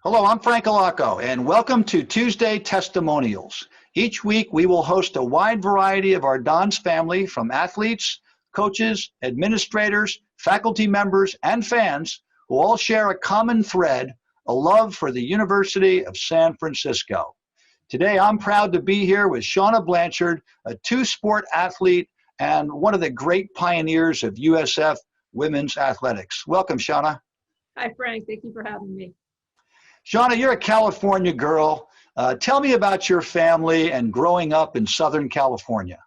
Hello, I'm Frank Alaco, and welcome to Tuesday Testimonials. Each week, we will host a wide variety of our Don's family, from athletes, coaches, administrators, faculty members, and fans, who all share a common thread, a love for the University of San Francisco. Today, I'm proud to be here with Shanna Blanchard, a two-sport athlete and one of the great pioneers of USF women's athletics. Welcome, Shanna. Hi, Frank. Thank you for having me. Shauna, you're a California girl. Tell me about your family and growing up in Southern California.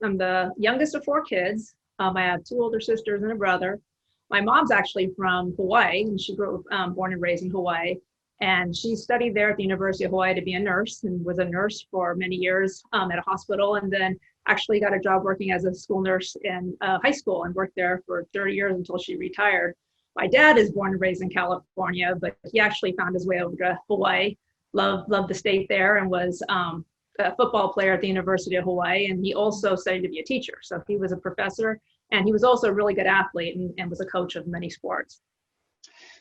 I'm the youngest of four kids. I have two older sisters and a brother. My mom's actually from Hawaii, and she grew up born and raised in Hawaii. And she studied there at the University of Hawaii to be a nurse and was a nurse for many years at a hospital, and then actually got a job working as a school nurse in high school and worked there for 30 years until she retired. My dad is born and raised in California, but he actually found his way over to Hawaii, loved the state there, and was a football player at the University of Hawaii. And he also studied to be a teacher. So he was a professor, and he was also a really good athlete and was a coach of many sports.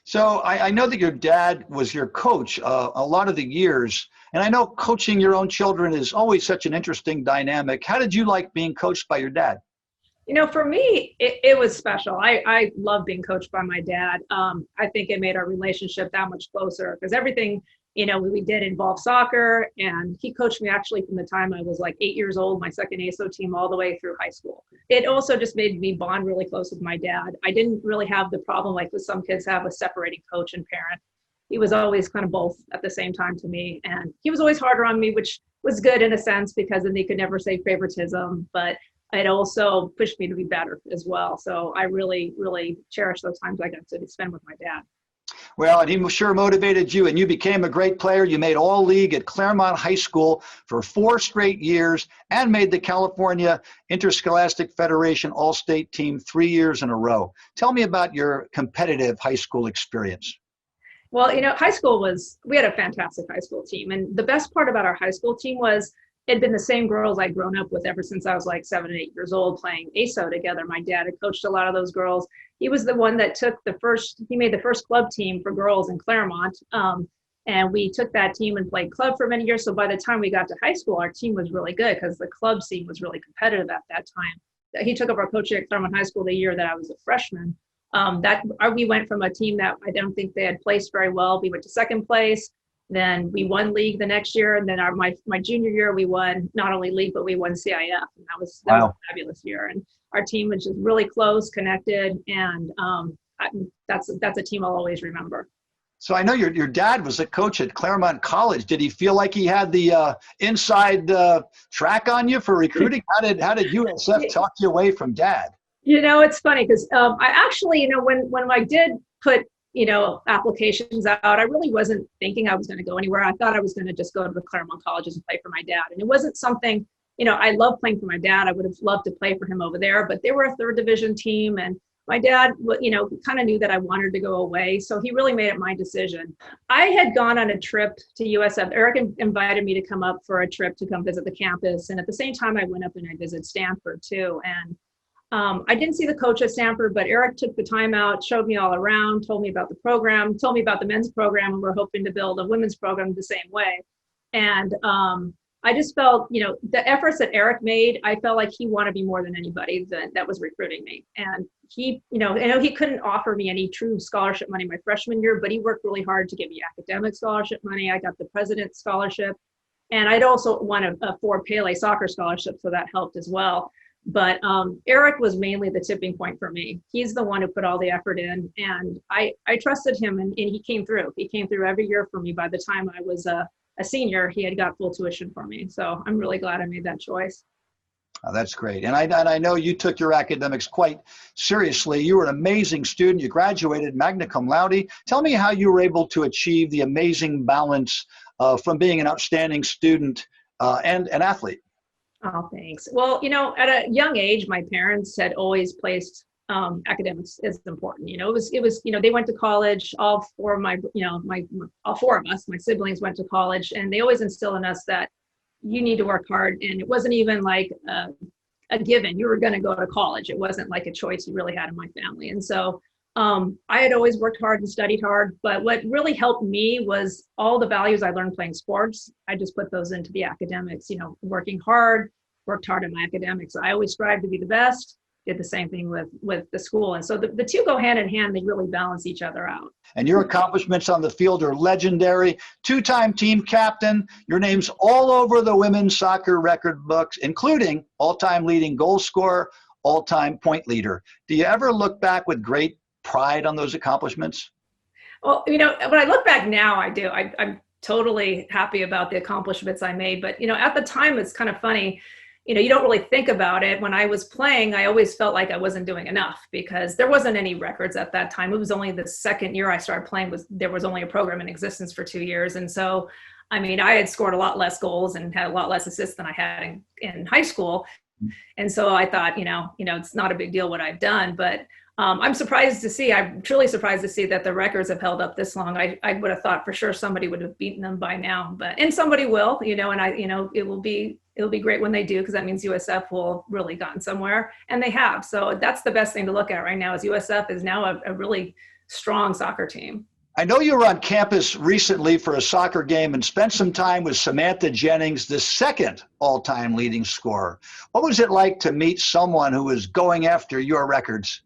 So I know that your dad was your coach a lot of the years, and I know coaching your own children is always such an interesting dynamic. How did you like being coached by your dad? For me, it was special. I love being coached by my dad. I think it made our relationship that much closer because everything, we did involve soccer, and he coached me actually from the time I was like 8 years old, my second ASO team, all the way through high school. It also just made me bond really close with my dad. I didn't really have the problem like with some kids have with separating coach and parent. He was always kind of both at the same time to me. And he was always harder on me, which was good in a sense because then they could never say favoritism, but it also pushed me to be better as well. So I really, really cherish those times I got to spend with my dad. Well, and he sure motivated you, and you became a great player. You made All-League at Claremont High School for 4 straight years and made the California Interscholastic Federation All-State team 3 years in a row. Tell me about your competitive high school experience. Well, high school we had a fantastic high school team. And the best part about our high school team was it'd been the same girls I'd grown up with ever since I was like 7 and 8 years old playing ASO together. My dad had coached a lot of those girls. He was the one that he made the first club team for girls in Claremont. And we took that team and played club for many years. So by the time we got to high school, our team was really good because the club scene was really competitive at that time. He took over coaching at Claremont High School the year that I was a freshman. We went from a team that I don't think they had placed very well. We went to second place. Then we won league the next year, and then my junior year we won not only league but we won CIF, and that was a fabulous year. And our team was just really close, connected, and that's a team I'll always remember. So I know your dad was a coach at Claremont College. Did he feel like he had the inside track on you for recruiting? How did USF talk you away from dad? It's funny because I actually, when I did put applications out, I really wasn't thinking I was going to go anywhere. I thought I was going to just go to the Claremont colleges and play for my dad. And it wasn't something, I love playing for my dad. I would have loved to play for him over there, but they were a third division team. And my dad, kind of knew that I wanted to go away. So he really made it my decision. I had gone on a trip to USF. Eric invited me to come up for a trip to come visit the campus. And at the same time, I went up and I visited Stanford too. And I didn't see the coach at Stanford, but Eric took the time out, showed me all around, told me about the program, told me about the men's program, and we're hoping to build a women's program the same way. And I just felt, the efforts that Eric made, I felt like he wanted me more than anybody that was recruiting me. And he, I know he couldn't offer me any true scholarship money my freshman year, but he worked really hard to get me academic scholarship money. I got the president's scholarship, and I'd also won a Ford Pele soccer scholarship, so that helped as well. But Eric was mainly the tipping point for me. He's the one who put all the effort in, and I trusted him, and he came through. He came through every year for me. By the time I was a senior, he had got full tuition for me. So I'm really glad I made that choice. Oh, that's great. And I know you took your academics quite seriously. You were an amazing student. You graduated magna cum laude. Tell me how you were able to achieve the amazing balance from being an outstanding student and an athlete. Oh, thanks. Well, at a young age, my parents had always placed academics as important. It was, they went to college. All four of all four of us, my siblings went to college, and they always instilled in us that you need to work hard. And it wasn't even like a given. You were going to go to college. It wasn't like a choice you really had in my family. And so I had always worked hard and studied hard, but what really helped me was all the values I learned playing sports. I just put those into the academics, working hard, worked hard in my academics. I always strived to be the best, did the same thing with the school. And so the two go hand in hand. They really balance each other out. And your accomplishments on the field are legendary. Two-time team captain. Your name's all over the women's soccer record books, including all-time leading goal scorer, all-time point leader. Do you ever look back with great pride on those accomplishments? Well, when I look back now, I do. I'm totally happy about the accomplishments I made. But, at the time, it's kind of funny. You don't really think about it. When I was playing, I always felt like I wasn't doing enough because there wasn't any records at that time. It was only the second year I started playing there was only a program in existence for 2 years. And so, I had scored a lot less goals and had a lot less assists than I had in high school. And so I thought, it's not a big deal what I've done, but I'm truly surprised to see that the records have held up this long. I would have thought for sure somebody would have beaten them by now, and somebody will, and it'll be great when they do, because that means USF will really gotten somewhere, and they have. So that's the best thing to look at right now is USF is now a really strong soccer team. I know you were on campus recently for a soccer game and spent some time with Samantha Jennings, the second all-time leading scorer. What was it like to meet someone who was going after your records?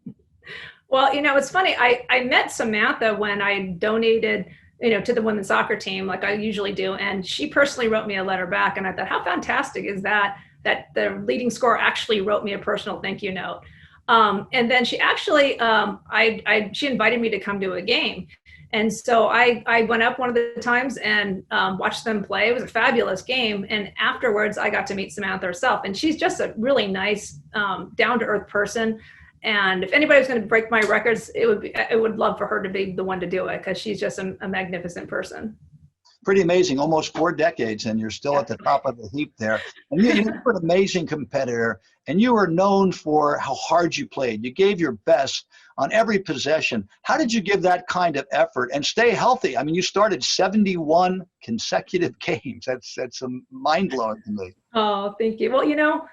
Well, it's funny. I met Samantha when I donated, to the women's soccer team, like I usually do. And she personally wrote me a letter back. And I thought, how fantastic is that the leading scorer actually wrote me a personal thank you note. And then she actually, she invited me to come to a game. And so I went up one of the times and watched them play. It was a fabulous game. And afterwards, I got to meet Samantha herself. And she's just a really nice, down-to-earth person. And if anybody was going to break my records, I would love for her to be the one to do it, because she's just a magnificent person. Pretty amazing. Almost 4 decades, and you're still at the top of the heap there. And you're an amazing competitor, and you were known for how hard you played. You gave your best on every possession. How did you give that kind of effort and stay healthy? You started 71 consecutive games. That's mind-blowing to me. Oh, thank you. Well,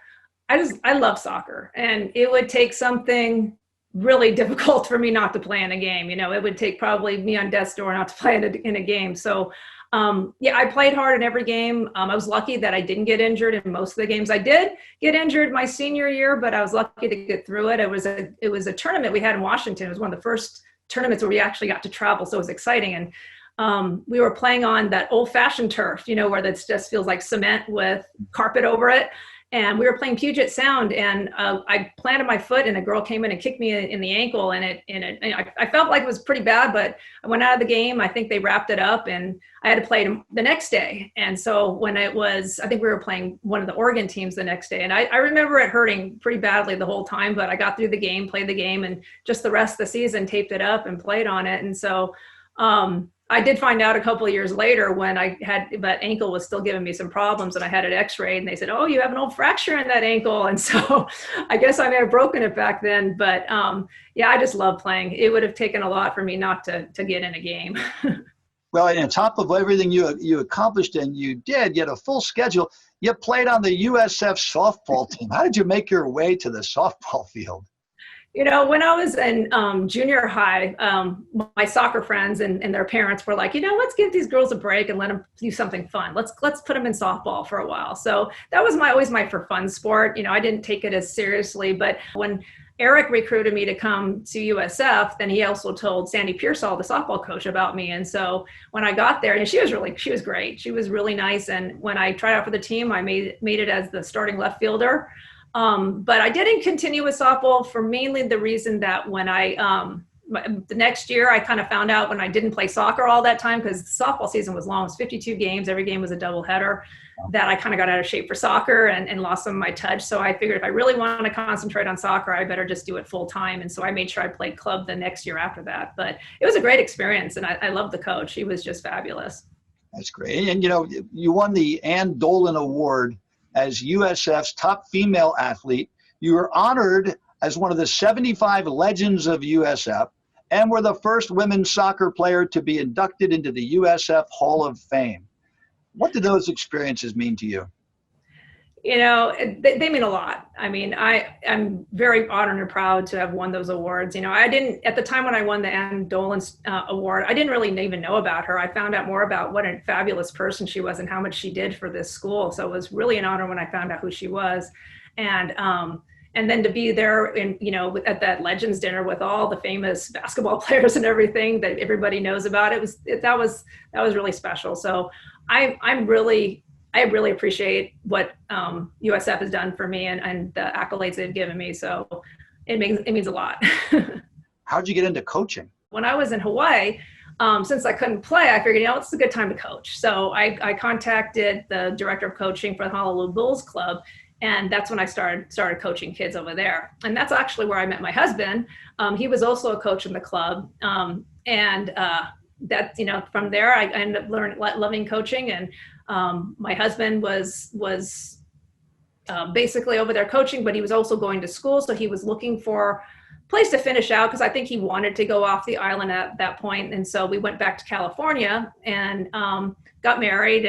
I love soccer, and it would take something really difficult for me not to play in a game. It would take probably me on death's door not to play in a game. So, I played hard in every game. I was lucky that I didn't get injured in most of the games. I did get injured my senior year, but I was lucky to get through it. It was a tournament we had in Washington. It was one of the first tournaments where we actually got to travel, so it was exciting. And we were playing on that old-fashioned turf, where that just feels like cement with carpet over it. And we were playing Puget Sound, and I planted my foot, and a girl came in and kicked me in the ankle, and I felt like it was pretty bad, but I went out of the game. I think they wrapped it up, and I had to play the next day. And so when I think we were playing one of the Oregon teams the next day, and I remember it hurting pretty badly the whole time, but I got through the game, played the game, and just the rest of the season taped it up and played on it. And so I did find out a couple of years later when that ankle was still giving me some problems, and I had it x-rayed, and they said, oh, you have an old fracture in that ankle. And so I guess I may have broken it back then, but I just love playing. It would have taken a lot for me not to get in a game. Well, and on top of everything you accomplished and you had a full schedule. You played on the USF softball team. How did you make your way to the softball field? When I was in junior high, my soccer friends and their parents were like, let's give these girls a break and let them do something fun. Let's put them in softball for a while. So that was always my for fun sport. I didn't take it as seriously, but when Eric recruited me to come to USF, then he also told Sandy Pearsall, the softball coach, about me. And so when I got there, and she was great. She was really nice. And when I tried out for the team, I made it as the starting left fielder. But I didn't continue with softball for mainly the reason that when the next year I kind of found out when I didn't play soccer all that time, because the softball season was long, it was 52 games, every game was a doubleheader, that I kind of got out of shape for soccer and lost some of my touch. So I figured if I really want to concentrate on soccer, I better just do it full time. And so I made sure I played club the next year after that. But it was a great experience, and I loved the coach. He was just fabulous. That's great. And you won the Ann Dolan Award as USF's top female athlete. You were honored as one of the 75 legends of USF and were the first women's soccer player to be inducted into the USF Hall of Fame. What did those experiences mean to you? They mean a lot. I mean, I'm very honored and proud to have won those awards. I didn't, at the time when I won the Ann Dolan award, I didn't really even know about her. I found out more about what a fabulous person she was and how much she did for this school. So it was really an honor when I found out who she was. And then to be there at that Legends dinner with all the famous basketball players and everything that everybody knows about, that was really special. So I really appreciate what USF has done for me and the accolades they've given me. So it means a lot. How'd you get into coaching? When I was in Hawaii, since I couldn't play, I figured, it's a good time to coach. So I contacted the director of coaching for the Honolulu Bulls Club. And that's when I started coaching kids over there. And that's actually where I met my husband. He was also a coach in the club. From there, I ended up loving coaching. And my husband was basically over there coaching, but he was also going to school. So he was looking for a place to finish out because I think he wanted to go off the island at that point. And so we went back to California and got married.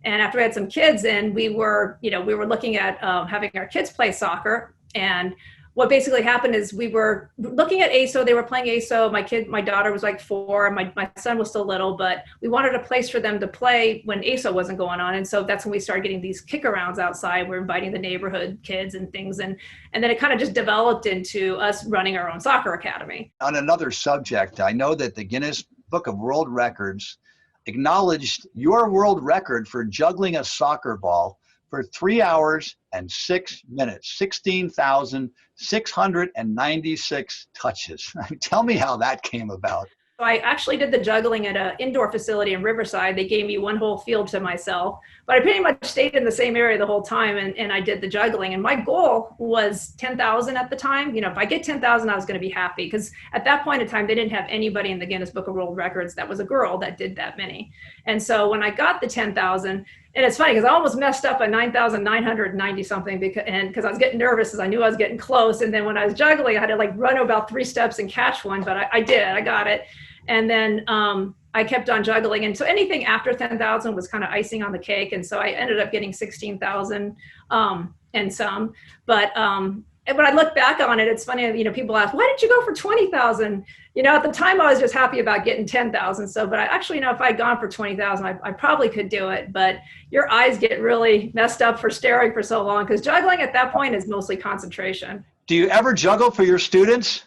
And after we had some kids, and we were looking at having our kids play soccer. And what basically happened is we were looking at ASO. They were playing ASO. My daughter was like 4. My son was still little, but we wanted a place for them to play when ASO wasn't going on. And so that's when we started getting these kick-arounds outside. We're inviting the neighborhood kids and things. And then it kind of just developed into us running our own soccer academy. On another subject, I know that the Guinness Book of World Records acknowledged your world record for juggling a soccer ball for 3 hours and 6 minutes, 16,696 touches. Tell me how that came about. So I actually did the juggling at an indoor facility in Riverside. They gave me one whole field to myself, but I pretty much stayed in the same area the whole time, and I did the juggling. And my goal was 10,000 at the time. If I get 10,000, I was going to be happy, because at that point in time, they didn't have anybody in the Guinness Book of World Records that was a girl that did that many. And so when I got the 10,000, and it's funny because I almost messed up at 9,990 something because I was getting nervous as I knew I was getting close. And then when I was juggling, I had to run about 3 steps and catch one, but I did, I got it. And then I kept on juggling. And so anything after 10,000 was kind of icing on the cake. And so I ended up getting 16,000 and some. But when I look back on it, it's funny, people ask, why did you go for 20,000? At the time I was just happy about getting 10,000. So, but I actually, if I'd gone for 20,000, I probably could do it. But your eyes get really messed up for staring for so long, because juggling at that point is mostly concentration. Do you ever juggle for your students?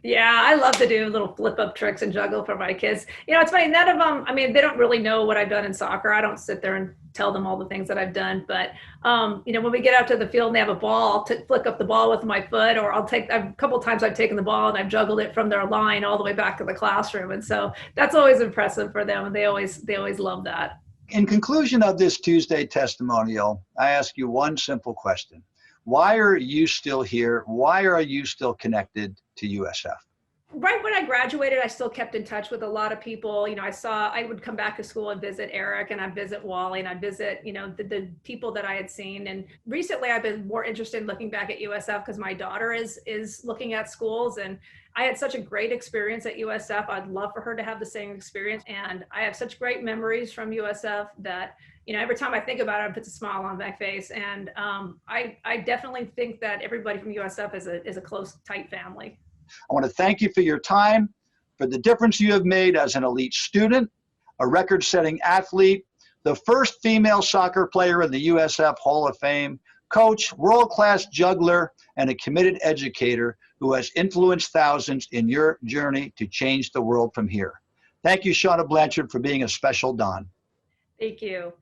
Yeah, I love to do little flip-up tricks and juggle for my kids. It's funny, none of them, they don't really know what I've done in soccer. I don't sit there and tell them all the things that I've done. But, when we get out to the field and they have a ball, to flick up the ball with my foot, or a couple of times I've taken the ball and I've juggled it from their line all the way back to the classroom. And so that's always impressive for them. And they always love that. In conclusion of this Tuesday testimonial, I ask you one simple question. Why are you still here? Why are you still connected to USF? Right when I graduated, I still kept in touch with a lot of people. I would come back to school and visit Eric, and I'd visit Wally, and I'd visit, the people that I had seen. And recently I've been more interested in looking back at USF because my daughter is looking at schools, and I had such a great experience at USF. I'd love for her to have the same experience. And I have such great memories from USF that, every time I think about it, it puts a smile on my face. And I definitely think that everybody from USF is a close, tight family. I want to thank you for your time, for the difference you have made as an elite student, a record-setting athlete, the first female soccer player in the USF Hall of Fame, coach, world-class juggler, and a committed educator who has influenced thousands in your journey to change the world from here. Thank you, Shanna Blanchard, for being a special Don. Thank you.